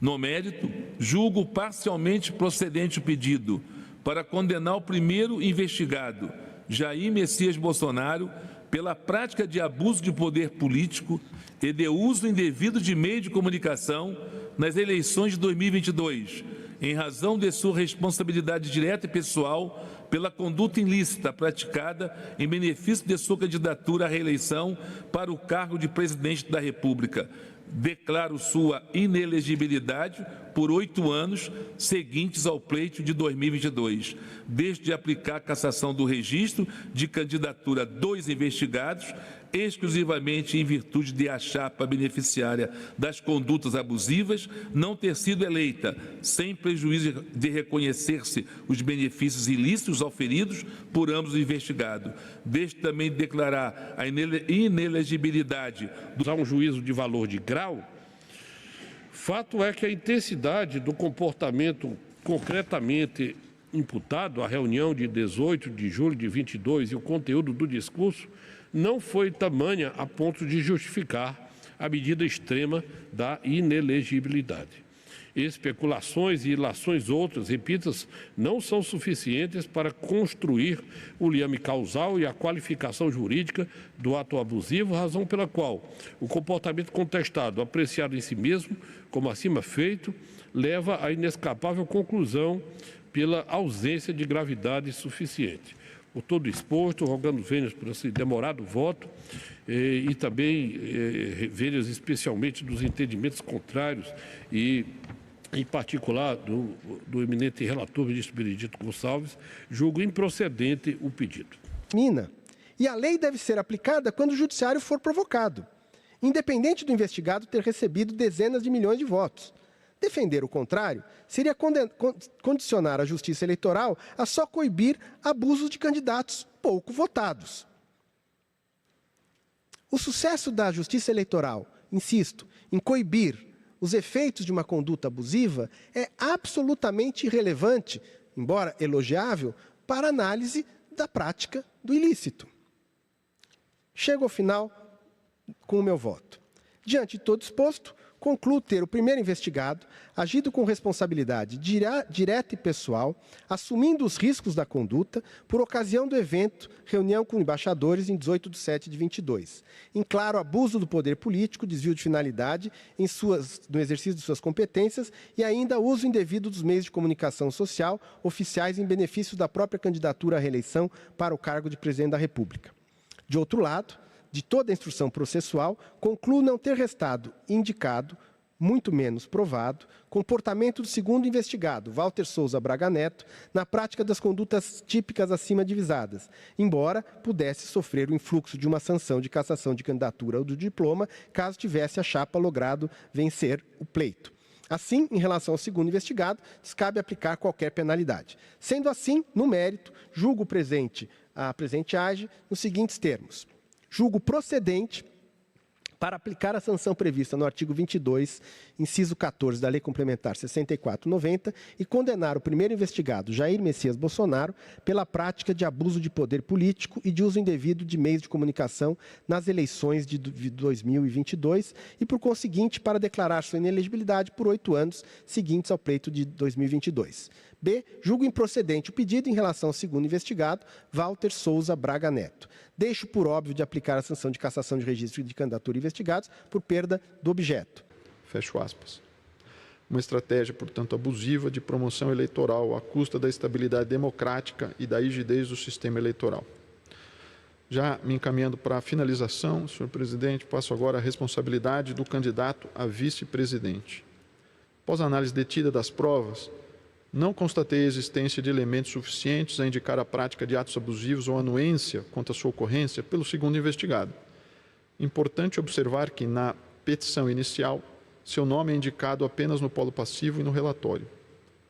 No mérito, julgo parcialmente procedente o pedido para condenar o primeiro investigado, Jair Messias Bolsonaro, pela prática de abuso de poder político e de uso indevido de meio de comunicação nas eleições de 2022, em razão de sua responsabilidade direta e pessoal pela conduta ilícita praticada em benefício de sua candidatura à reeleição para o cargo de presidente da República. Declaro sua inelegibilidade por 8 anos seguintes ao pleito de 2022, desde aplicar a cassação do registro de candidatura dos investigados, exclusivamente em virtude de a chapa beneficiária das condutas abusivas não ter sido eleita, sem prejuízo de reconhecer-se os benefícios ilícitos auferidos por ambos os investigados. Desde também declarar a inelegibilidade a um juízo de valor de grau. Fato é que a intensidade do comportamento concretamente imputado à reunião de 18 de julho de 22 e o conteúdo do discurso não foi tamanha a ponto de justificar a medida extrema da inelegibilidade. Especulações e ilações outras, repito, não são suficientes para construir o liame causal e a qualificação jurídica do ato abusivo, razão pela qual o comportamento contestado, apreciado em si mesmo, como acima feito, leva à inescapável conclusão pela ausência de gravidade suficiente. Por todo exposto, rogando vênias por esse demorado voto e também vênias especialmente dos entendimentos contrários e, em particular, do eminente relator, ministro Benedito Gonçalves, julgo improcedente o pedido. E a lei deve ser aplicada quando o judiciário for provocado, independente do investigado ter recebido dezenas de milhões de votos. Defender o contrário seria condicionar a Justiça Eleitoral a só coibir abusos de candidatos pouco votados. O sucesso da Justiça Eleitoral, insisto, em coibir os efeitos de uma conduta abusiva é absolutamente irrelevante, embora elogiável, para a análise da prática do ilícito. Chego ao final com o meu voto. Diante de todo exposto, concluo ter o primeiro investigado agido com responsabilidade direta e pessoal, assumindo os riscos da conduta, por ocasião do evento, reunião com embaixadores em 18 de 7 de 22. Em claro abuso do poder político, desvio de finalidade no exercício de suas competências e ainda uso indevido dos meios de comunicação social oficiais em benefício da própria candidatura à reeleição para o cargo de presidente da República. De outro lado, de toda a instrução processual, concluo não ter restado indicado, muito menos provado, comportamento do segundo investigado, Walter Souza Braga Neto, na prática das condutas típicas acima divisadas, embora pudesse sofrer o influxo de uma sanção de cassação de candidatura ou do diploma, caso tivesse a chapa logrado vencer o pleito. Assim, em relação ao segundo investigado, descabe aplicar qualquer penalidade. Sendo assim, no mérito, julgo a presente AGE nos seguintes termos. Julgo procedente para aplicar a sanção prevista no artigo 22, inciso 14 da Lei Complementar 64/90 e condenar o primeiro investigado, Jair Messias Bolsonaro, pela prática de abuso de poder político e de uso indevido de meios de comunicação nas eleições de 2022 e, por conseguinte, para declarar sua inelegibilidade por 8 anos seguintes ao pleito de 2022. B. Julgo improcedente o pedido em relação ao segundo investigado, Walter Souza Braga Neto. Deixo por óbvio de aplicar a sanção de cassação de registro de candidatura investigados por perda do objeto. Fecho aspas. Uma estratégia, portanto, abusiva de promoção eleitoral à custa da estabilidade democrática e da rigidez do sistema eleitoral. Já me encaminhando para a finalização, senhor presidente, passo agora a responsabilidade do candidato a vice-presidente. Após a análise detida das provas, não constatei a existência de elementos suficientes a indicar a prática de atos abusivos ou anuência quanto à sua ocorrência pelo segundo investigado. Importante observar que, na petição inicial, seu nome é indicado apenas no polo passivo e no relatório.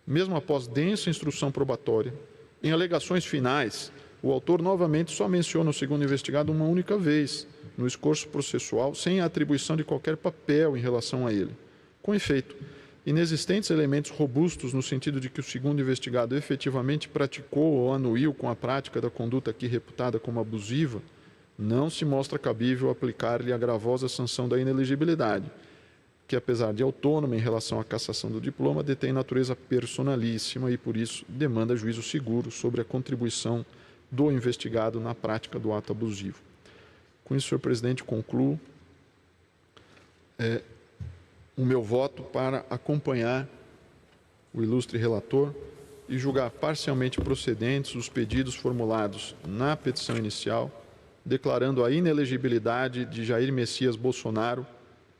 Mesmo após densa instrução probatória, em alegações finais, o autor novamente só menciona o segundo investigado uma única vez no escorço processual, sem a atribuição de qualquer papel em relação a ele. Com efeito, inexistentes elementos robustos no sentido de que o segundo investigado efetivamente praticou ou anuiu com a prática da conduta aqui reputada como abusiva, não se mostra cabível aplicar-lhe a gravosa sanção da inelegibilidade, que, apesar de autônoma em relação à cassação do diploma, detém natureza personalíssima e, por isso, demanda juízo seguro sobre a contribuição do investigado na prática do ato abusivo. Com isso, senhor presidente, concluo o meu voto para acompanhar o ilustre relator e julgar parcialmente procedentes os pedidos formulados na petição inicial, declarando a inelegibilidade de Jair Messias Bolsonaro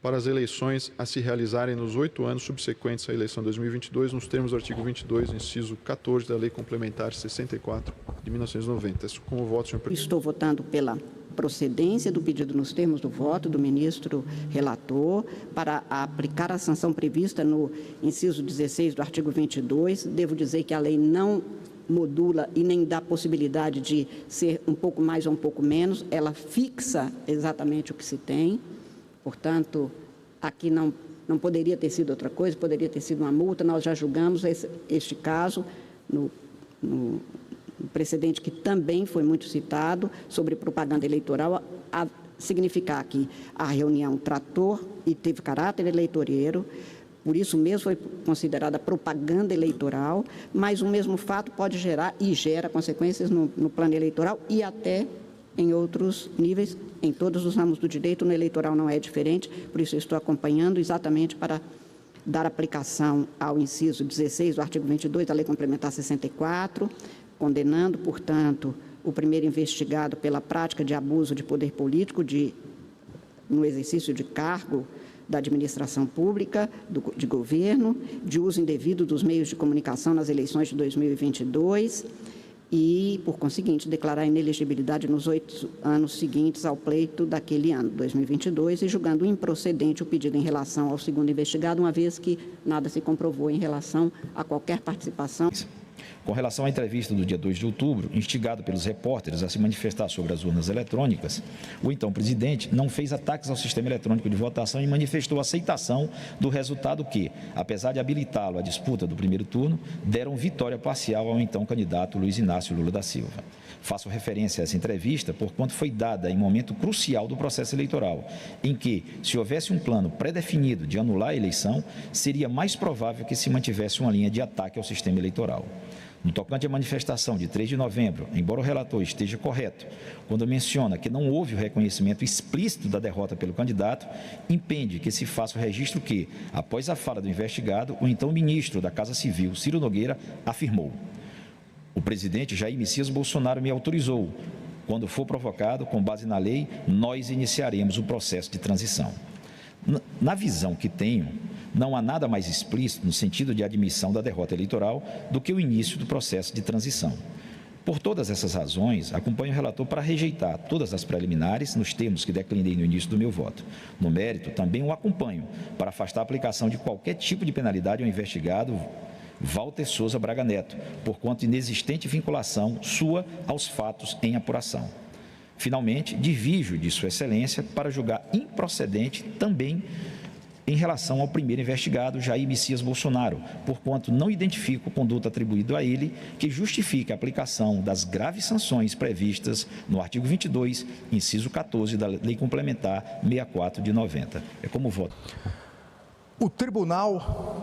para as eleições a se realizarem nos 8 anos subsequentes à eleição de 2022, nos termos do artigo 22, inciso 14 da Lei Complementar 64 de 1990. Como voto, senhor presidente. Estou votando pela procedência do pedido nos termos do voto do ministro relator para aplicar a sanção prevista no inciso 16 do artigo 22. Devo dizer que a lei não modula e nem dá possibilidade de ser um pouco mais ou um pouco menos, ela fixa exatamente o que se tem. Portanto, aqui não poderia ter sido outra coisa, poderia ter sido uma multa. Nós já julgamos este caso no precedente que também foi muito citado sobre propaganda eleitoral, a significar que a reunião tratou e teve caráter eleitoreiro, por isso mesmo foi considerada propaganda eleitoral, mas o mesmo fato pode gerar e gera consequências no plano eleitoral e até em outros níveis, em todos os ramos do direito. No eleitoral não é diferente, por isso eu estou acompanhando exatamente para dar aplicação ao inciso 16 do artigo 22 da Lei Complementar 64, condenando, portanto, o primeiro investigado pela prática de abuso de poder político no exercício de cargo da administração pública, de governo, de uso indevido dos meios de comunicação nas eleições de 2022 e, por conseguinte, declarar a inelegibilidade nos 8 anos seguintes ao pleito daquele ano, 2022, e julgando improcedente o pedido em relação ao segundo investigado, uma vez que nada se comprovou em relação a qualquer participação. Com relação à entrevista do dia 2 de outubro, instigado pelos repórteres a se manifestar sobre as urnas eletrônicas, o então presidente não fez ataques ao sistema eletrônico de votação e manifestou aceitação do resultado que, apesar de habilitá-lo à disputa do primeiro turno, deram vitória parcial ao então candidato Luiz Inácio Lula da Silva. Faço referência a essa entrevista porquanto foi dada em momento crucial do processo eleitoral, em que, se houvesse um plano pré-definido de anular a eleição, seria mais provável que se mantivesse uma linha de ataque ao sistema eleitoral. No tocante à manifestação de 3 de novembro, embora o relator esteja correto, quando menciona que não houve o reconhecimento explícito da derrota pelo candidato, impede que se faça o registro que, após a fala do investigado, o então ministro da Casa Civil, Ciro Nogueira, afirmou: o presidente Jair Messias Bolsonaro me autorizou. Quando for provocado, com base na lei, nós iniciaremos o processo de transição. Na visão que tenho, não há nada mais explícito no sentido de admissão da derrota eleitoral do que o início do processo de transição. Por todas essas razões, acompanho o relator para rejeitar todas as preliminares nos termos que declinei no início do meu voto. No mérito, também o acompanho para afastar a aplicação de qualquer tipo de penalidade ao investigado Walter Souza Braga Neto, porquanto inexistente vinculação sua aos fatos em apuração. Finalmente, divirjo de Sua Excelência para julgar improcedente também em relação ao primeiro investigado, Jair Messias Bolsonaro, porquanto não identifico conduta atribuída a ele que justifique a aplicação das graves sanções previstas no artigo 22, inciso 14 da Lei Complementar 64 de 90. É como voto. O tribunal,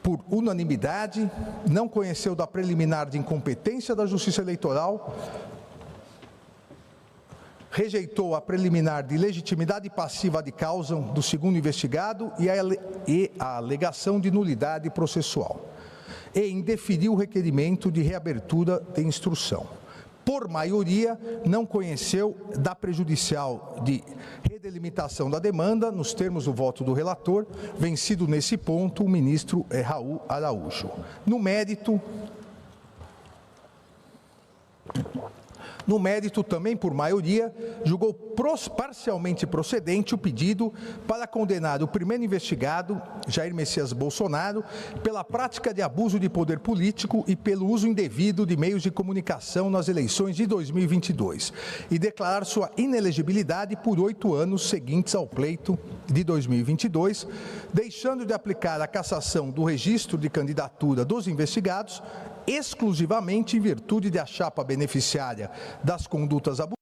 por unanimidade, não conheceu da preliminar de incompetência da Justiça Eleitoral, rejeitou a preliminar de legitimidade passiva de causa do segundo investigado e a alegação de nulidade processual, e indeferiu o requerimento de reabertura de instrução. Por maioria, não conheceu da prejudicial de redelimitação da demanda, nos termos do voto do relator, vencido nesse ponto o ministro Raul Araújo. No mérito, também por maioria, julgou parcialmente procedente o pedido para condenar o primeiro investigado, Jair Messias Bolsonaro, pela prática de abuso de poder político e pelo uso indevido de meios de comunicação nas eleições de 2022 e declarar sua inelegibilidade por 8 anos seguintes ao pleito de 2022, deixando de aplicar a cassação do registro de candidatura dos investigados exclusivamente em virtude de a chapa beneficiária das condutas abusivas